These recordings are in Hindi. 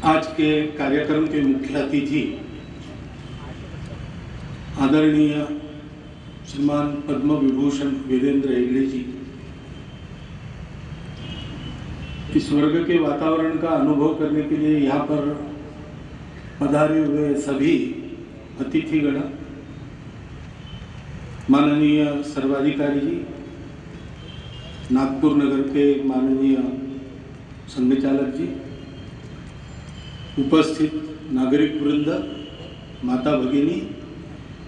आज के कार्यक्रम के मुख्य अतिथि आदरणीय श्रीमान पद्म विभूषण वीरेंद्र हेगड़े जी, इस वर्ग के वातावरण का अनुभव करने के लिए यहाँ पर पधारे हुए सभी अतिथिगण, माननीय सर्वाधिकारी जी, नागपुर नगर के माननीय संघचालक जी, उपस्थित नागरिक वृंद, माता भगिनी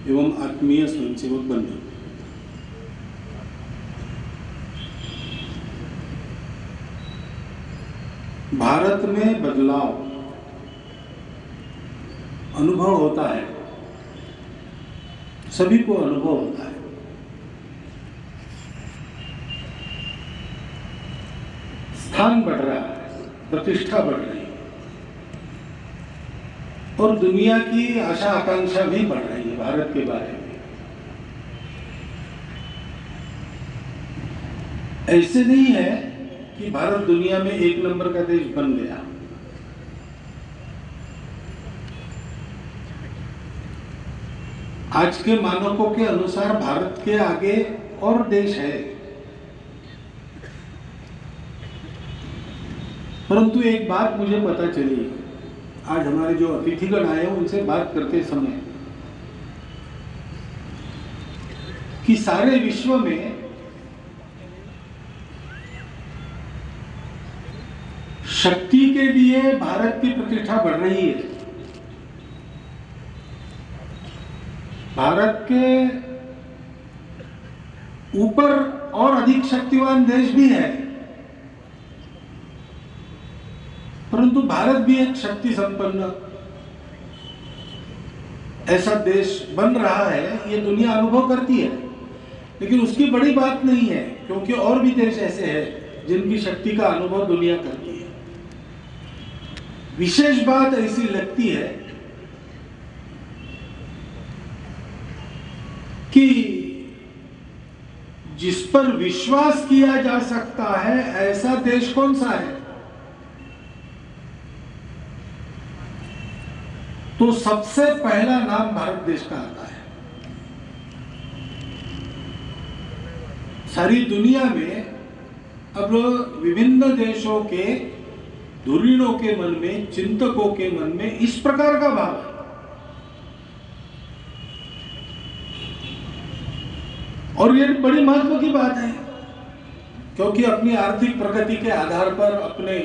एवं आत्मीय स्वयंसेवक बंधु, भारत में बदलाव अनुभव होता है, सभी को अनुभव होता है। स्थान बढ़ रहा है, प्रतिष्ठा बढ़ रही है और दुनिया की आशा आकांक्षा भी बढ़ रही है भारत के बारे में। ऐसे नहीं है कि भारत दुनिया में एक नंबर का देश बन गया। आज के मानकों के अनुसार भारत के आगे और देश है, परंतु एक बात मुझे पता चली आज हमारे जो अतिथिगण आए हैं उनसे बात करते समय कि सारे विश्व में शक्ति के लिए भारत की प्रतिष्ठा बढ़ रही है। भारत के ऊपर और अधिक शक्तिवान देश भी है, परंतु भारत भी एक शक्ति संपन्न ऐसा देश बन रहा है, ये दुनिया अनुभव करती है। लेकिन उसकी बड़ी बात नहीं है, क्योंकि और भी देश ऐसे हैं जिनकी शक्ति का अनुभव दुनिया करती है। विशेष बात ऐसी लगती है कि जिस पर विश्वास किया जा सकता है ऐसा देश कौन सा है, तो सबसे पहला नाम भारत देश का आता है। सारी दुनिया में अब विभिन्न देशों के धुरीणों के मन में, चिंतकों के मन में इस प्रकार का भाव है। और ये बड़ी महत्व की बात है, क्योंकि अपनी आर्थिक प्रगति के आधार पर, अपने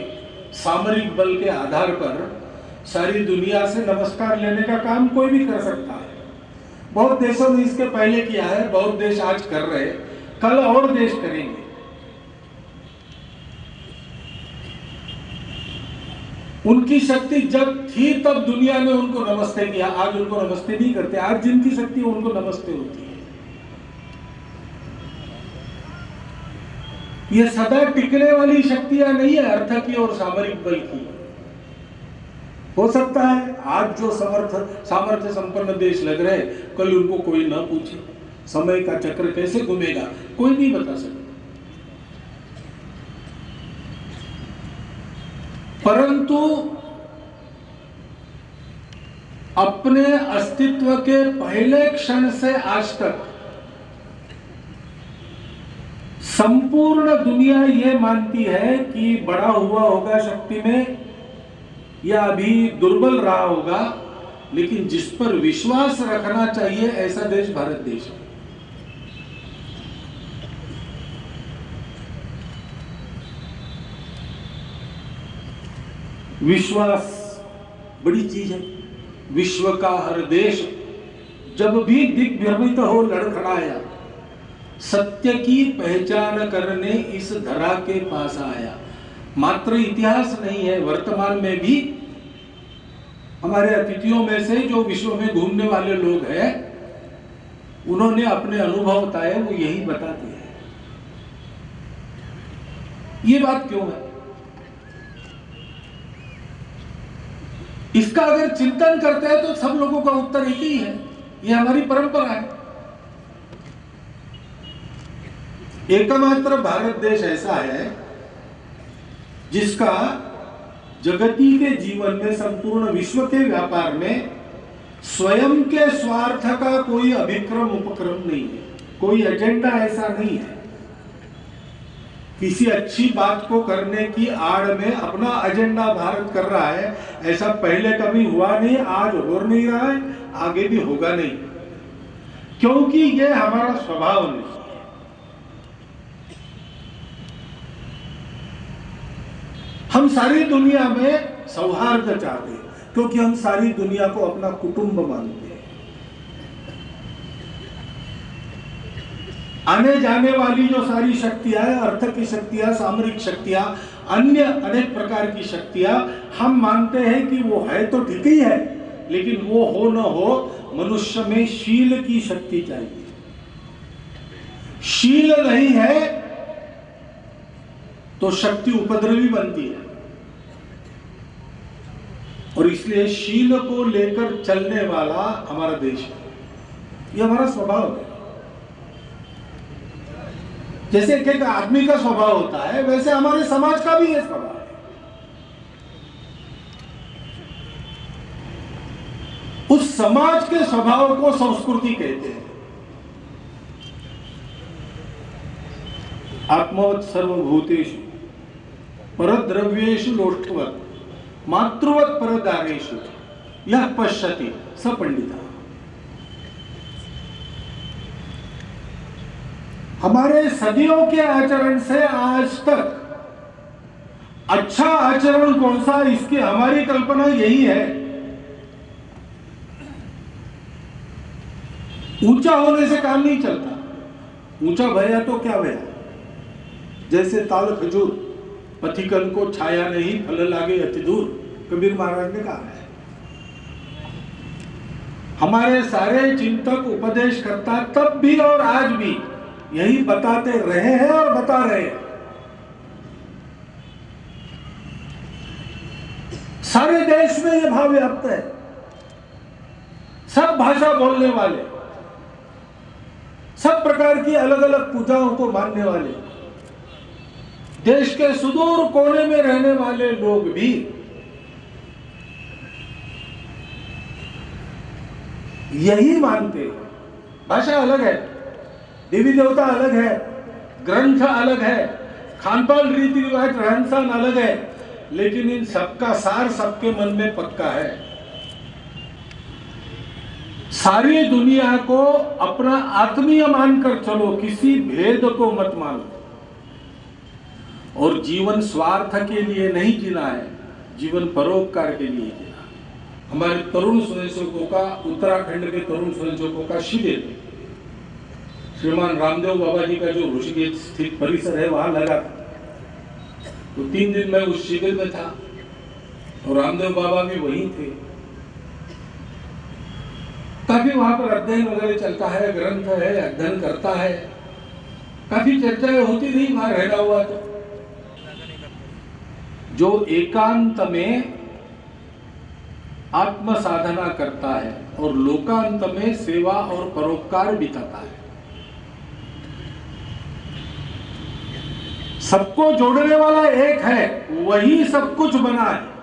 सामरिक बल के आधार पर सारी दुनिया से नमस्कार लेने का काम कोई भी कर सकता है। बहुत देशों ने इसके पहले किया है, बहुत देश आज कर रहे हैं, कल और देश करेंगे। उनकी शक्ति जब थी तब दुनिया ने उनको नमस्ते किया, आज उनको नमस्ते नहीं करते। आज जिनकी शक्ति है उनको नमस्ते होती है। ये सदा टिकने वाली शक्तियां नहीं है, अर्थ की और सामरिक बल की। हो सकता है आज जो सामर्थ्य संपन्न देश लग रहे, कल उनको कोई ना पूछे। समय का चक्र कैसे घूमेगा कोई नहीं बता सकता। परंतु अपने अस्तित्व के पहले क्षण से आज तक संपूर्ण दुनिया ये मानती है कि बड़ा हुआ होगा शक्ति में या अभी दुर्बल रहा होगा, लेकिन जिस पर विश्वास रखना चाहिए ऐसा देश भारत देश है। विश्वास बड़ी चीज है। विश्व का हर देश जब भी दिग्भ्रमित हो लड़खड़ाया, सत्य की पहचान करने इस धरा के पास आया। मात्र इतिहास नहीं है, वर्तमान में भी हमारे अतिथियों में से जो विश्व में घूमने वाले लोग हैं, उन्होंने अपने अनुभव बताए, वो यही बताते हैं। ये बात क्यों है? इसका अगर चिंतन करते हैं तो सब लोगों का उत्तर एक ही है, ये हमारी परंपरा है। एकमात्र भारत देश ऐसा है जिसका जगती के जीवन में, संपूर्ण विश्व के व्यापार में स्वयं के स्वार्थ का कोई अभिक्रम उपक्रम नहीं है, कोई एजेंडा ऐसा नहीं है। किसी अच्छी बात को करने की आड़ में अपना एजेंडा भारत कर रहा है, ऐसा पहले कभी हुआ नहीं, आज हो नहीं रहा है, आगे भी होगा नहीं, क्योंकि यह हमारा स्वभाव नहीं है। हम सारी दुनिया में सौहार्द चाहते हैं, क्योंकि हम सारी दुनिया को अपना कुटुंब मानते हैं। आने जाने वाली जो सारी शक्तियां हैं, अर्थ की शक्तियां, सामरिक शक्तियां, अन्य अनेक प्रकार की शक्तियां, हम मानते हैं कि वो है तो ठीक ही है, लेकिन वो हो न हो, मनुष्य में शील की शक्ति चाहिए। शील नहीं है तो शक्ति उपद्रवी बनती है, और इसलिए शील को लेकर चलने वाला हमारा देश है, यह हमारा स्वभाव है। जैसे एक आदमी का स्वभाव होता है, वैसे हमारे समाज का भी यह स्वभाव है। उस समाज के स्वभाव को संस्कृति कहते हैं। आत्मवत् सर्वभूतेषु परद्रव्येषु लोष्ठवत् मातृवत् परदारेषु यः पश्यति स पंडितः। हमारे सदियों के आचरण से आज तक अच्छा आचरण कौन सा, इसकी हमारी कल्पना यही है। ऊंचा होने से काम नहीं चलता, ऊंचा भया तो क्या भया, जैसे ताल खजूर, पथिकन को छाया नहीं फल लागे अति दूर, कबीर महाराज ने कहा है। हमारे सारे चिंतक उपदेश करता तब भी और आज भी यही बताते रहे हैं और बता रहे हैं। सारे देश में यह भाव व्याप्त है। सब भाषा बोलने वाले, सब प्रकार की अलग अलग पूजाओं को मानने वाले, देश के सुदूर कोने में रहने वाले लोग भी यही मानते हैं। भाषा अलग है, देवी देवता अलग है, ग्रंथ अलग है, खानपान रीति रिवाज रहन सहन अलग है, लेकिन इन सबका सार सबके मन में पक्का है। सारी दुनिया को अपना आत्मीय मानकर चलो, किसी भेद को मत मानो। और जीवन स्वार्थ के लिए नहीं जीना है, जीवन परोपकार के लिए जीना। हमारे तरुण स्वयंसेवकों का, उत्तराखंड के तरुण स्वयंसेवकों का शिविर श्रीमान रामदेव बाबा जी का जो ऋषिकेश स्थित परिसर है वहां लगा था। तो 3 दिन मैं उस शिविर में था और रामदेव बाबा भी वहीं थे। काफी वहां पर अध्ययन वगैरह चलता है, ग्रंथ है, अध्ययन करता है, काफी चर्चाएं होती थी वहां रहना हुआ। तो जो एकांत में आत्म साधना करता है और लोकांत में सेवा और परोपकार बिताता है, सबको जोड़ने वाला एक है, वही सब कुछ बना है।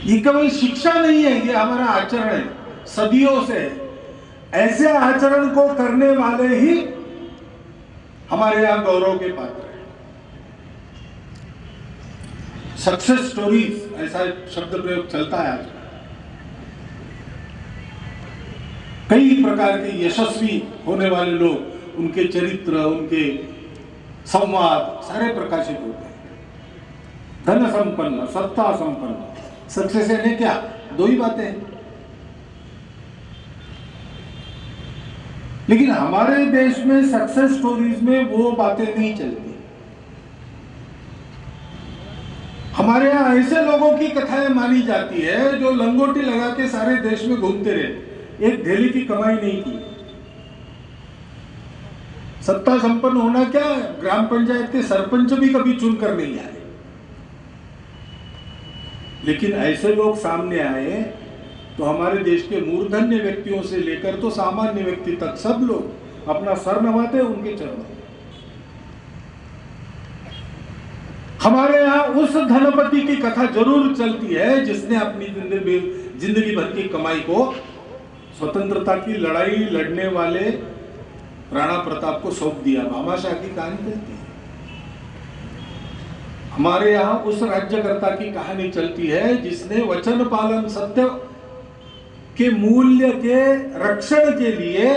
ये केवल शिक्षा नहीं है, ये हमारा आचरण है, सदियों से। ऐसे आचरण को करने वाले ही हमारे यहां गौरव के पात्र हैं। सक्सेस स्टोरीज ऐसा शब्द प्रयोग चलता है आज। कई प्रकार के यशस्वी होने वाले लोग, उनके चरित्र, उनके संवाद सारे प्रकाशित होते हैं। धन संपन्न, सत्ता संपन्न, सक्सेस ने क्या, 2 ही बातें हैं। लेकिन हमारे देश में सक्सेस स्टोरीज में वो बातें नहीं चलती। हमारे यहाँ ऐसे लोगों की कथाएं मानी जाती है जो लंगोटी लगा के सारे देश में घूमते रहे, एक धेली की कमाई नहीं की। सत्ता संपन्न होना क्या, ग्राम पंचायत के सरपंच भी कभी चुनकर नहीं आए। लेकिन ऐसे लोग सामने आए तो हमारे देश के मूर्धन्य व्यक्तियों से लेकर तो सामान्य व्यक्ति तक सब लोग अपना सर नवाते उनके चरणों। हमारे यहाँ उस धनपति की कथा जरूर चलती है जिसने अपनी जिंदगी भर की कमाई को स्वतंत्रता की लड़ाई लड़ने वाले राणा प्रताप को सौंप दिया। भामाशाह की कहानी चलती है। हमारे यहाँ उस राज्यकर्ता की कहानी चलती है जिसने वचन पालन सत्य के मूल्य के रक्षण के लिए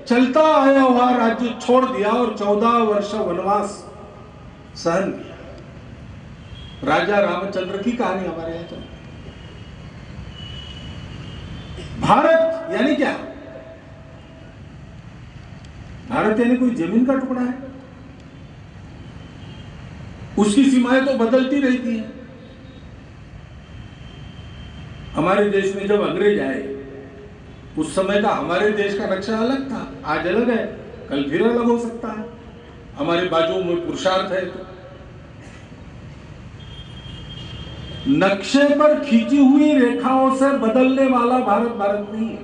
चलता आया हुआ राज्य छोड़ दिया और 14 वर्ष वनवास सहन किया। राजा रामचंद्र की कहानी हमारे यहां चलती है। भारत यानी क्या? भारत यानी कोई जमीन का टुकड़ा है? उसकी सीमाएं तो बदलती रहती हैं। हमारे देश में जब अंग्रेज आए उस समय का हमारे देश का नक्शा अलग था, आज अलग है, कल फिर अलग हो सकता है। हमारे बाजू में पुरुषार्थ है तो नक्शे पर खींची हुई रेखाओं से बदलने वाला भारत भारत नहीं है।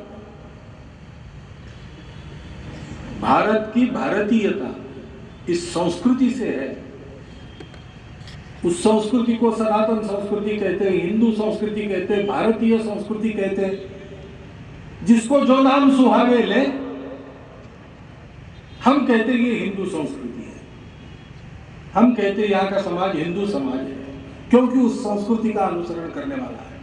भारत की भारतीयता इस संस्कृति से है। उस संस्कृति को सनातन संस्कृति कहते हैं, हिंदू संस्कृति कहते हैं, भारतीय संस्कृति कहते हैं। जिसको जो नाम सुहावे ले, हम कहते हैं ये हिंदू संस्कृति है। हम कहते हैं यहां का समाज हिंदू समाज है, क्योंकि उस संस्कृति का अनुसरण करने वाला है।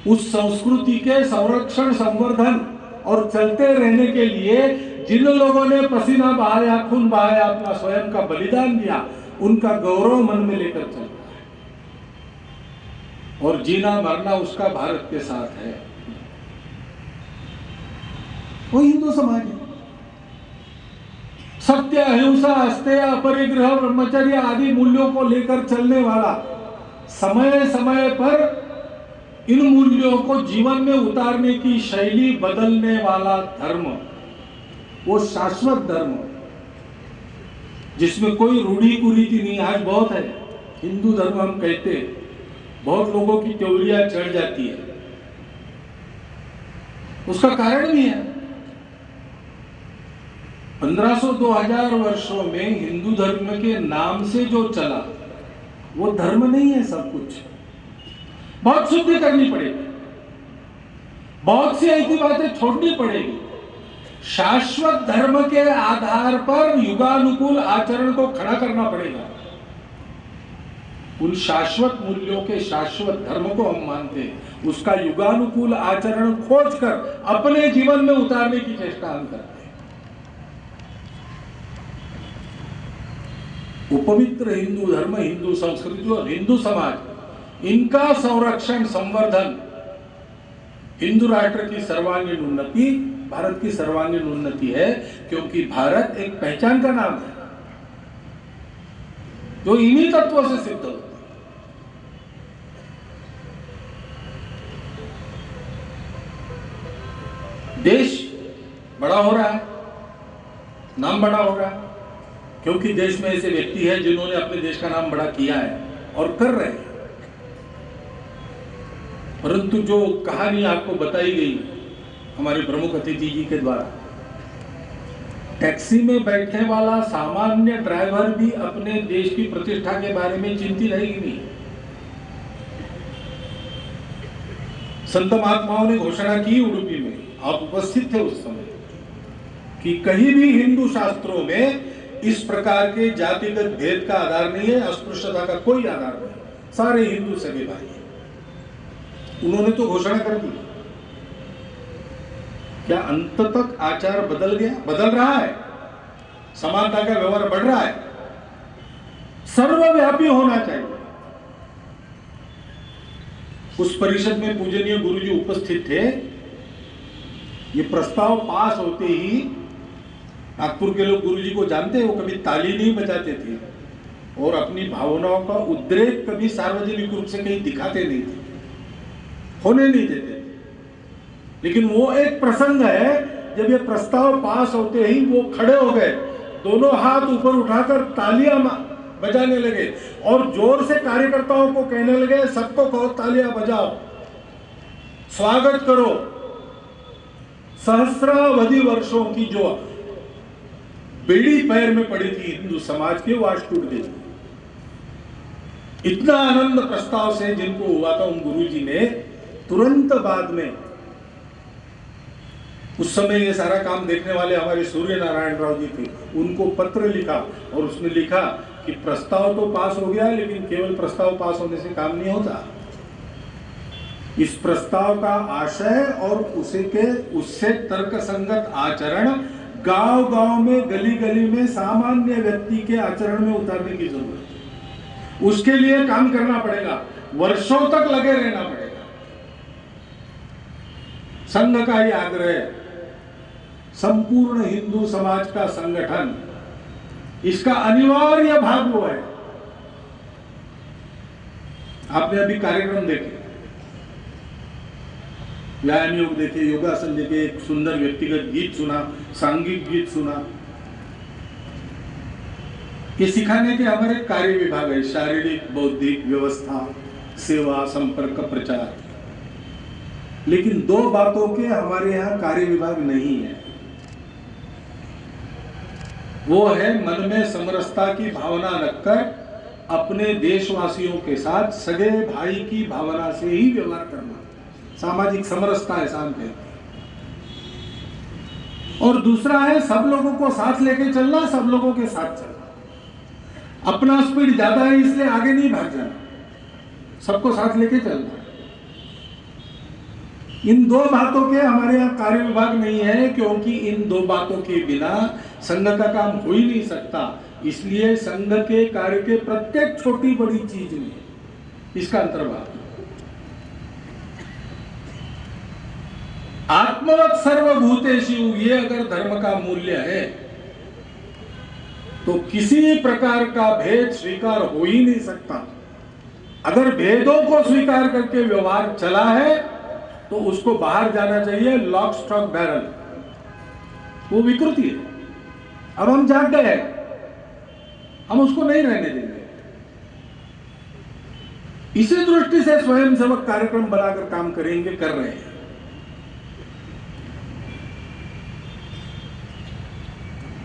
उस संस्कृति के संरक्षण, संवर्धन और चलते रहने के लिए जिन लोगों ने पसीना बहाया, खून बहाया, अपना स्वयं का बलिदान दिया, उनका गौरव मन में लेकर चलता है। और जीना मरना उसका भारत के साथ है। वो हिंदू समाज है। सत्य, अहिंसा, अस्तेय, अपरिग्रह, ब्रह्मचर्य आदि मूल्यों को लेकर चलने वाला, समय समय पर इन मूल्यों को जीवन में उतारने की शैली बदलने वाला धर्म, वो शाश्वत धर्म जिसमें कोई रूढ़ी कुरीति नहीं। आज बहुत है हिंदू धर्म हम कहते हैं, बहुत लोगों की त्योरियां चढ़ जाती है। उसका कारण भी है। 1500-2000 वर्षों में हिंदू धर्म के नाम से जो चला वो धर्म नहीं है। सब कुछ बहुत शुद्धि करनी पड़ेगी, बहुत सी ऐसी बातें छोड़नी पड़ेगी। शाश्वत धर्म के आधार पर युगानुकूल आचरण को खड़ा करना पड़ेगा। उन शाश्वत मूल्यों के शाश्वत धर्म को हम मानते हैं, उसका युगानुकूल आचरण खोजकर अपने जीवन में उतारने की चेष्टा हम करते हैं। उपवित्र हिंदू धर्म, हिंदू संस्कृति और हिंदू समाज, इनका संरक्षण, संवर्धन हिंदू राष्ट्र की सर्वांगीण उन्नति, भारत की सर्वांगीण उन्नति है। क्योंकि भारत एक पहचान का नाम है जो इन्हीं तत्वों से सिद्ध होता है। देश बड़ा हो रहा है, नाम बड़ा हो रहा है, क्योंकि देश में ऐसे व्यक्ति हैं जिन्होंने अपने देश का नाम बड़ा किया है और कर रहे हैं। परंतु जो कहानी आपको बताई गई हमारे प्रमुख अतिथि जी के द्वारा, टैक्सी में बैठने वाला सामान्य ड्राइवर भी अपने देश की प्रतिष्ठा के बारे में चिंतित है ही नहीं। संत महात्माओं ने घोषणा की उडुपी में, आप उपस्थित थे उस समय, कि कहीं भी हिंदू शास्त्रों में इस प्रकार के जातिगत भेद का आधार नहीं है, अस्पृश्यता का कोई आधार नहीं, सारे हिंदू सगे भाई हैं। उन्होंने तो घोषणा कर दी। क्या अंत तक आचार बदल गया? बदल रहा है। समानता का व्यवहार बढ़ रहा है। सर्वव्यापी होना चाहिए। उस परिषद में पूजनीय गुरुजी उपस्थित थे। ये प्रस्ताव पास होते ही, नागपुर के लोग गुरुजी को जानते हैं, वो कभी ताली नहीं बजाते थे और अपनी भावनाओं का उद्रेक कभी सार्वजनिक रूप से कहीं दिखाते नहीं थे, होने नहीं देते। लेकिन वो एक प्रसंग है, जब ये प्रस्ताव पास होते ही वो खड़े हो गए, दोनों हाथ ऊपर उठाकर तालियां बजाने लगे और जोर से कार्यकर्ताओं को कहने लगे, सबको कहो तालियां बजाओ, स्वागत करो सहस्रावधि वर्षों की जो बेड़ी पैर में पड़ी थी हिंदू समाज की, वो आज टूट गई। इतना आनंद प्रस्ताव से जिनको हुआ था, उन गुरुजी ने तुरंत बाद में, उस समय ये सारा काम देखने वाले हमारे सूर्य नारायण राव जी थे, उनको पत्र लिखा और उसमें लिखा कि प्रस्ताव तो पास हो गया, लेकिन केवल प्रस्ताव पास होने से काम नहीं होता। इस प्रस्ताव का आशय और उससे तर्कसंगत आचरण गांव-गांव में, गली-गली में सामान्य व्यक्ति के आचरण में उतारने की जरूरत है। उसके लिए काम करना पड़ेगा, वर्षों तक लगे रहना पड़ेगा। संघ का ये आग्रह, संपूर्ण हिंदू समाज का संगठन, इसका अनिवार्य भाग वो है। आपने अभी कार्यक्रम देखे, व्यायाम योग देखे, योगासन देखे, एक सुंदर व्यक्तिगत गीत सुना, सांघिक गीत सुना। ये सिखाने के हमारे कार्य विभाग है, शारीरिक, बौद्धिक, व्यवस्था, सेवा, संपर्क, प्रचार। लेकिन दो बातों के हमारे यहाँ कार्य विभाग नहीं है। वो है मन में समरसता की भावना रखकर अपने देशवासियों के साथ सगे भाई की भावना से ही व्यवहार करना, सामाजिक समरसता है शांति। और दूसरा है सब लोगों को साथ लेके चलना, सब लोगों के साथ चलना। अपना स्पीड ज्यादा है इसलिए आगे नहीं भाग जाना, सबको साथ लेके चलना। इन दो बातों के हमारे यहाँ कार्य विभाग नहीं है, क्योंकि इन दो बातों के बिना संघ का काम हो ही नहीं सकता। इसलिए संघ के कार्य के प्रत्येक छोटी बड़ी चीज में इसका अंतर्भाव। आत्मवत् सर्वभूतेषु, ये अगर धर्म का मूल्य है तो किसी प्रकार का भेद स्वीकार हो ही नहीं सकता। अगर भेदों को स्वीकार करके व्यवहार चला है तो उसको बाहर जाना चाहिए, लॉक स्टॉक बैरल। वो विकृति है। अब हम जाग गए, हम उसको नहीं रहने देंगे। इसी दृष्टि से स्वयंसेवक कार्यक्रम बनाकर काम करेंगे, कर रहे हैं।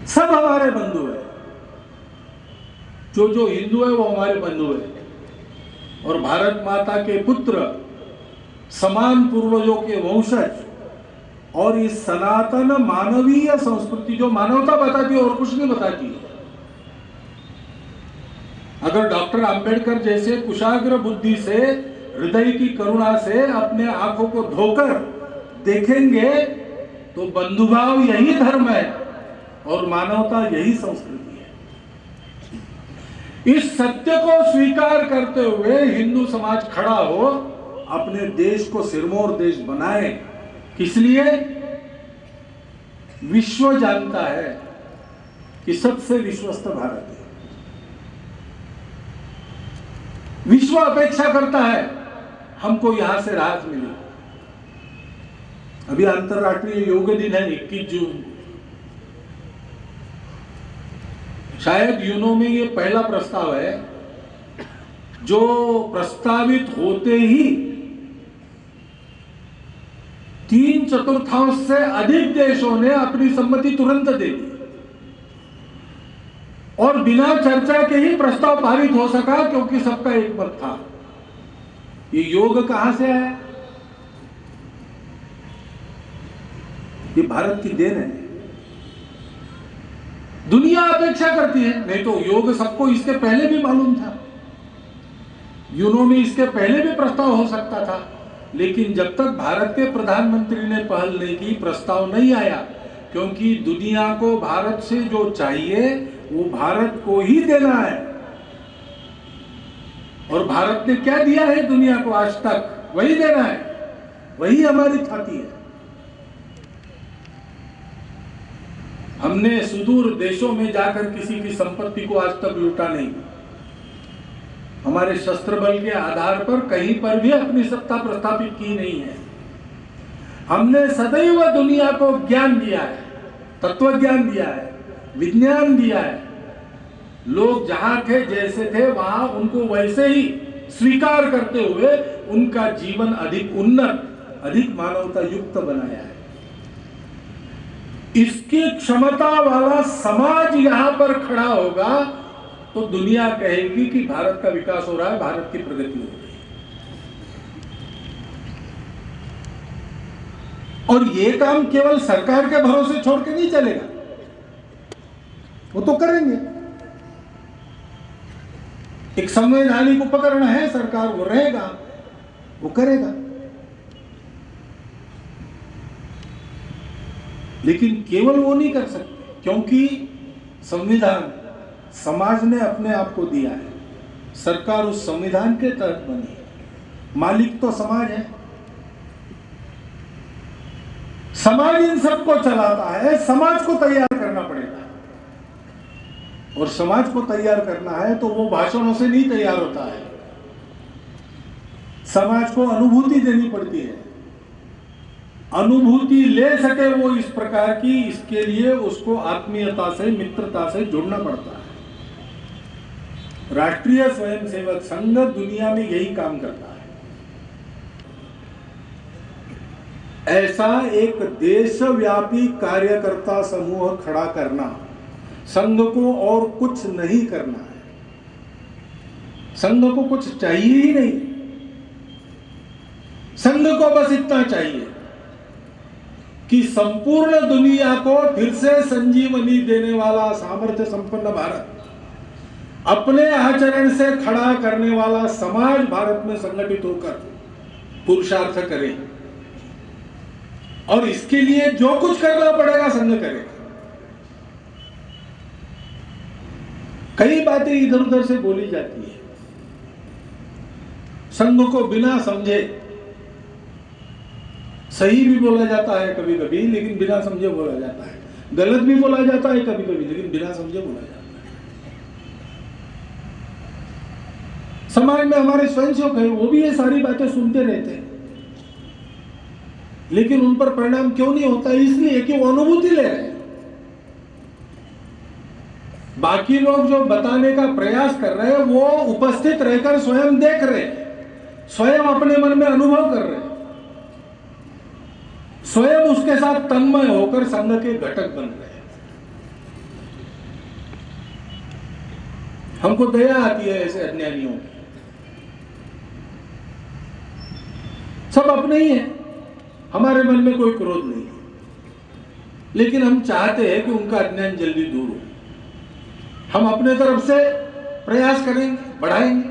सब हमारे बंधु है, जो हिंदू है वो हमारे बंधु है, और भारत माता के पुत्र, समान पूर्वजों के वंशज, और इस सनातन मानवीय संस्कृति जो मानवता बताती है और कुछ नहीं बताती है। अगर डॉक्टर अंबेडकर जैसे कुशाग्र बुद्धि से, हृदय की करुणा से अपने आंखों को धोकर देखेंगे तो बंधुभाव यही धर्म है और मानवता यही संस्कृति है। इस सत्य को स्वीकार करते हुए हिंदू समाज खड़ा हो, अपने देश को सिरमौर देश बनाए। किस लिए? विश्व जानता है कि सबसे विश्वस्त भारत है। विश्व अपेक्षा करता है हमको यहां से राहत मिले। अभी अंतरराष्ट्रीय योग दिन है 21 जून। शायद यूनो में ये पहला प्रस्ताव है जो प्रस्तावित होते ही 3/4 से अधिक देशों ने अपनी सम्मति तुरंत दे दी, और बिना चर्चा के ही प्रस्ताव पारित हो सका, क्योंकि सबका एक मत था। ये योग कहां से आया? ये भारत की देन है। दुनिया अपेक्षा करती है, नहीं तो योग सबको इसके पहले भी मालूम था। यूनो में इसके पहले भी प्रस्ताव हो सकता था, लेकिन जब तक भारत के प्रधानमंत्री ने पहल नहीं की, प्रस्ताव नहीं आया। क्योंकि दुनिया को भारत से जो चाहिए वो भारत को ही देना है। और भारत ने क्या दिया है दुनिया को आज तक, वही देना है, वही हमारी ख्याति है। हमने सुदूर देशों में जाकर किसी की संपत्ति को आज तक लूटा नहीं। हमारे शस्त्र बल के आधार पर कहीं पर भी अपनी सत्ता प्रस्थापित की नहीं है। हमने सदैव दुनिया को ज्ञान दिया है, तत्व ज्ञान दिया है, विज्ञान दिया है। लोग जहां थे, जैसे थे, वहां उनको वैसे ही स्वीकार करते हुए उनका जीवन अधिक उन्नत, अधिक मानवता युक्त बनाया है। इसकी क्षमता वाला समाज यहां पर खड़ा होगा तो दुनिया कहेगी कि भारत का विकास हो रहा है, भारत की प्रगति हो रही है। और ये काम केवल सरकार के भरोसे छोड़ के नहीं चलेगा, वो तो करेंगे। एक संवैधानिक उपकरण है सरकार, वो रहेगा, वो करेगा। लेकिन केवल वो नहीं कर सकते, क्योंकि संविधान समाज ने अपने आप को दिया है, सरकार उस संविधान के तहत बनी है, मालिक तो समाज है। समाज इन सबको चलाता है, समाज को तैयार करना पड़ेगा। और समाज को तैयार करना है तो वो भाषणों से नहीं तैयार होता है, समाज को अनुभूति देनी पड़ती है। अनुभूति ले सके वो इस प्रकार की, इसके लिए उसको आत्मीयता से, मित्रता से जुड़ना पड़ता है। राष्ट्रीय स्वयंसेवक संघ दुनिया में यही काम करता है। ऐसा एक देशव्यापी कार्यकर्ता समूह खड़ा करना, संघ को और कुछ नहीं करना है, संघ को कुछ चाहिए ही नहीं। संघ को बस इतना चाहिए कि संपूर्ण दुनिया को फिर से संजीवनी देने वाला सामर्थ्य संपन्न भारत, अपने आचरण से खड़ा करने वाला समाज भारत में संगठित होकर पुरुषार्थ करे। और इसके लिए जो कुछ करना पड़ेगा संघ करेगा। कई बातें इधर उधर से बोली जाती है, संघ को बिना समझे, सही भी बोला जाता है कभी कभी, लेकिन बिना समझे बोला जाता है, गलत भी बोला जाता है कभी कभी, लेकिन बिना समझे बोला जाता है। समाज में हमारे स्वयंसेवक हैं, वो भी ये सारी बातें सुनते रहते हैं, लेकिन उन पर परिणाम क्यों नहीं होता? इसलिए कि वो अनुभूति ले रहे हैं। बाकी लोग जो बताने का प्रयास कर रहे हैं वो उपस्थित रहकर स्वयं देख रहे हैं, स्वयं अपने मन में अनुभव कर रहे हैं, स्वयं उसके साथ तन्मय होकर संघ के घटक बन रहे हैं। हमको दया आती है ऐसे अज्ञानियों की। सब अपने ही हैं, हमारे मन में कोई क्रोध नहीं है, लेकिन हम चाहते हैं कि उनका अज्ञान जल्दी दूर हो। हम अपने तरफ से प्रयास करेंगे, बढ़ाएंगे,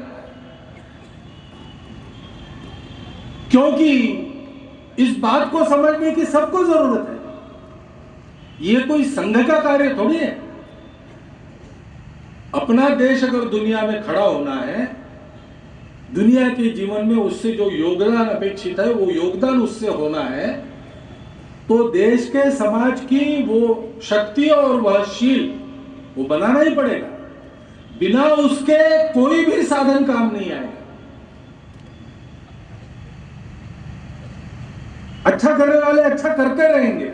क्योंकि इस बात को समझने की सबको जरूरत है। ये कोई संघ का कार्य थोड़ी है। अपना देश अगर दुनिया में खड़ा होना है, दुनिया के जीवन में उससे जो योगदान अपेक्षित है वो योगदान उससे होना है, तो देश के समाज की वो शक्ति और वह शील वो बनाना ही पड़ेगा। बिना उसके कोई भी साधन काम नहीं आएगा। अच्छा करने वाले अच्छा करते रहेंगे,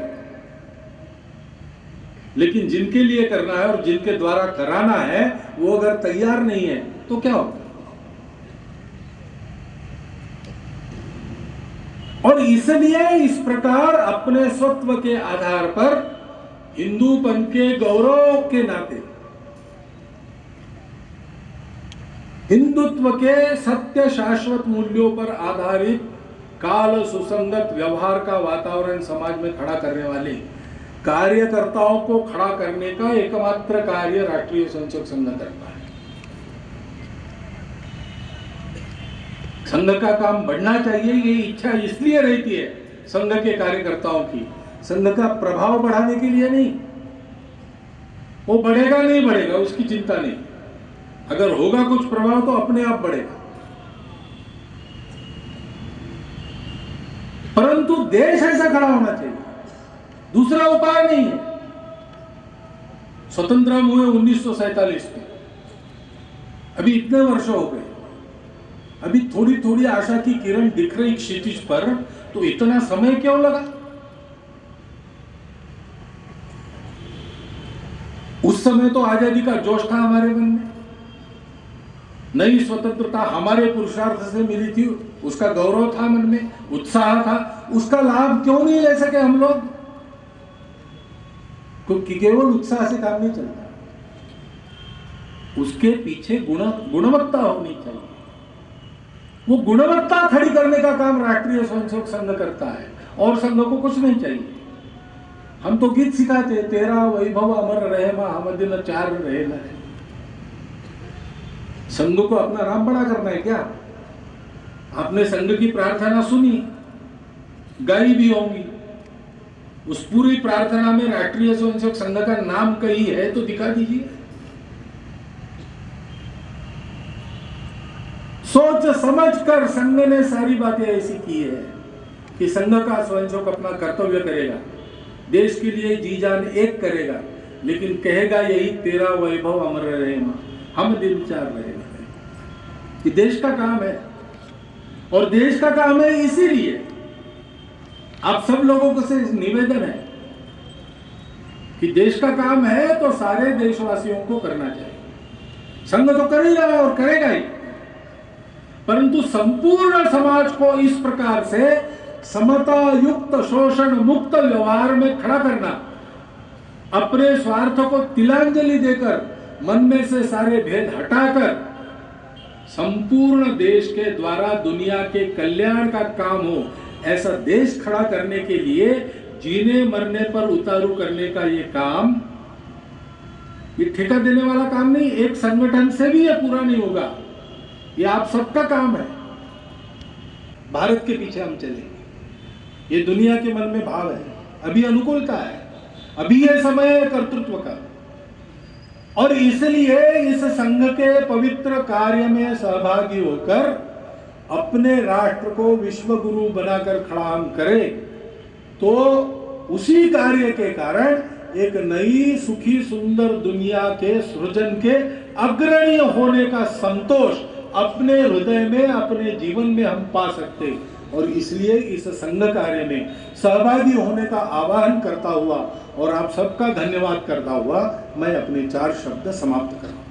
लेकिन जिनके लिए करना है और जिनके द्वारा कराना है वो अगर तैयार नहीं है तो क्या होगा? और इसलिए इस प्रकार अपने स्वत्व के आधार पर हिंदूपन के गौरव के नाते, हिंदुत्व के सत्य शाश्वत मूल्यों पर आधारित काल सुसंगत व्यवहार का वातावरण समाज में खड़ा करने वाले कार्यकर्ताओं को खड़ा करने का एकमात्र कार्य राष्ट्रीय स्वयंसेवक संघ करता है। संघ का काम बढ़ना चाहिए, ये इच्छा इसलिए रहती है संघ के कार्यकर्ताओं की, संघ का प्रभाव बढ़ाने के लिए नहीं। वो बढ़ेगा नहीं बढ़ेगा उसकी चिंता नहीं, अगर होगा कुछ प्रभाव तो अपने आप बढ़ेगा। परंतु देश ऐसा खड़ा होना चाहिए, दूसरा उपाय नहीं है। स्वतंत्र हम हुए 1947 में, अभी इतने वर्ष हो गए, अभी थोड़ी थोड़ी आशा की किरण दिख रही क्षितिज पर, तो इतना समय क्यों लगा? उस समय तो आजादी का जोश था हमारे मन में, नई स्वतंत्रता हमारे पुरुषार्थ से मिली थी, उसका गौरव था मन में, उत्साह था, उसका लाभ क्यों नहीं ले सके हम लोग? क्योंकि केवल उत्साह से काम नहीं चलता, उसके पीछे गुणवत्ता होनी चाहिए। वो गुणवत्ता खड़ी करने का काम राष्ट्रीय स्वयंसेवक संघ करता है और संघ को कुछ नहीं चाहिए। हम तो गीत सिखाते, तेरा वैभव अमर रहे मां हम दिन चार रहे न रहे। संघ को अपना नाम बड़ा करना है क्या? आपने संघ की प्रार्थना सुनी, गाई भी होंगी। उस पूरी प्रार्थना में राष्ट्रीय स्वयंसेवक संघ का नाम कहीं है तो दिखा दीजिए। सोच समझ कर संघ ने सारी बातें ऐसी की है कि संघ का स्वयंसेवक अपना कर्तव्य करेगा, देश के लिए जी जान एक करेगा, लेकिन कहेगा यही तेरा वैभव अमर रहे मां हम दिन चार रहे। ये देश का काम है और देश का काम है, इसीलिए आप सब लोगों को से निवेदन है कि देश का काम है तो सारे देशवासियों को करना चाहिए। संघ तो कर ही रहा है और करेगा ही, परंतु संपूर्ण समाज को इस प्रकार से समता युक्त शोषण मुक्त व्यवहार में खड़ा करना, अपने स्वार्थ को तिलांजलि देकर मन में से सारे भेद हटाकर संपूर्ण देश के द्वारा दुनिया के कल्याण का काम हो, ऐसा देश खड़ा करने के लिए जीने मरने पर उतारू करने का ये काम, ये ठेका देने वाला काम नहीं, एक संगठन से भी ये पूरा नहीं होगा। ये आप सबका काम है। भारत के पीछे हम चलेंगे, ये दुनिया के मन में भाव है, अभी अनुकूलता है, अभी ये समय है कर्तृत्व का, और इसलिए इस संघ के पवित्र कार्य में सहभागी होकर अपने राष्ट्र को विश्व गुरु बनाकर खड़ा हम करें तो उसी कार्य के कारण एक नई सुखी सुंदर दुनिया के सृजन के अग्रणी होने का संतोष अपने हृदय में अपने जीवन में हम पा सकते। और इसलिए इस संघ कार्य में सहभागी होने का आह्वान करता हुआ और आप सबका धन्यवाद करता हुआ मैं अपने 4 शब्द समाप्त कर रहा हूं।